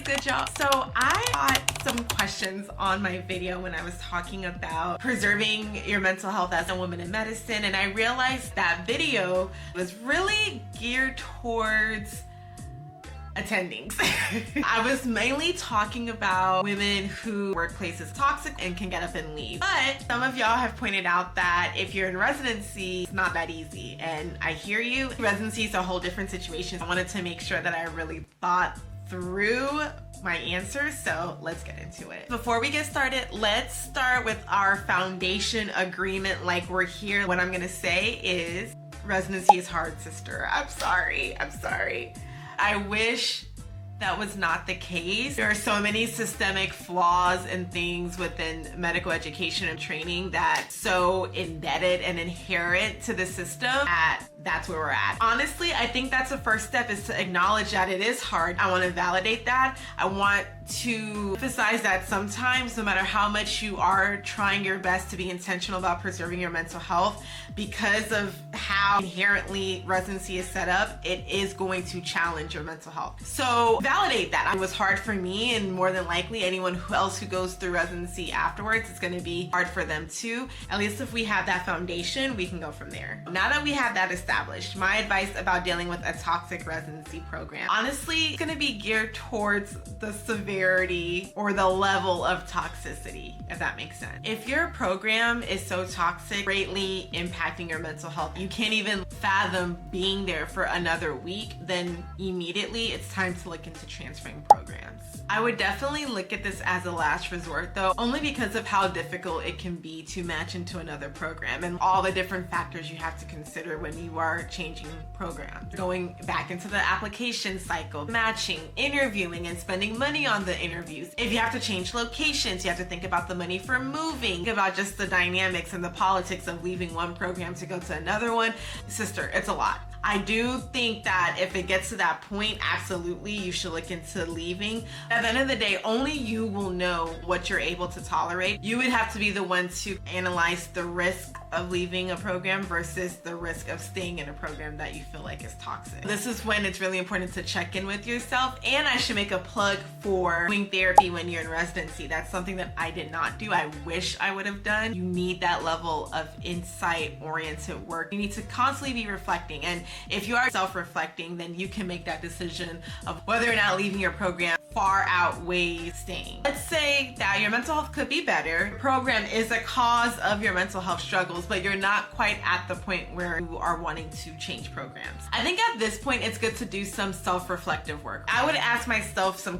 good job. So I got some questions on my video when I was talking about preserving your mental health as a woman in medicine, and I realized that video was really geared towards attendings. I was mainly talking about women who workplace is toxic and can get up and leave. But some of y'all have pointed out that if you're in residency, it's not that easy. And I hear you. Residency is a whole different situation. I wanted to make sure that I really thought through my answers, so let's get into it. Before we get started, let's start with our foundation agreement like we're here. What I'm gonna say is residency is hard, sister. I'm sorry. I wish that was not the case. There are so many systemic flaws and things within medical education and training that so embedded and inherent to the system that's where we're at. Honestly, I think that's the first step, is to acknowledge that it is hard. I want to validate that. I want to emphasize that sometimes, no matter how much you are trying your best to be intentional about preserving your mental health, because of how inherently residency is set up, it is going to challenge your mental health. So validate that. It was hard for me, and more than likely anyone else who goes through residency afterwards, it's going to be hard for them too. At least if we have that foundation, we can go from there. Now that we have that established, my advice about dealing with a toxic residency program, honestly, it's going to be geared towards the severity or the level of toxicity, if that makes sense. If your program is so toxic, greatly impacting your mental health, you can't even fathom being there for another week, then immediately it's time to look into transferring programs. I would definitely look at this as a last resort though, only because of how difficult it can be to match into another program and all the different factors you have to consider when you are changing programs. Going back into the application cycle, matching, interviewing, and spending money on the interviews. If you have to change locations, you have to think about the money for moving, think about just the dynamics and the politics of leaving one program to go to another one. Sister, it's a lot. I do think that if it gets to that point, absolutely, you should look into leaving. At the end of the day, only you will know what you're able to tolerate. You would have to be the one to analyze the risk of leaving a program versus the risk of staying in a program that you feel like is toxic. This is when it's really important to check in with yourself, and I should make a plug for doing therapy when you're in residency. That's something that I did not do. I wish I would have done. You need that level of insight-oriented work. You need to constantly be reflecting, and if you are self-reflecting, then you can make that decision of whether or not leaving your program far outweighs staying. Let's say that your mental health could be better. Your program is a cause of your mental health struggles, but you're not quite at the point where you are wanting to change programs. I think at this point, it's good to do some self-reflective work. I would ask myself some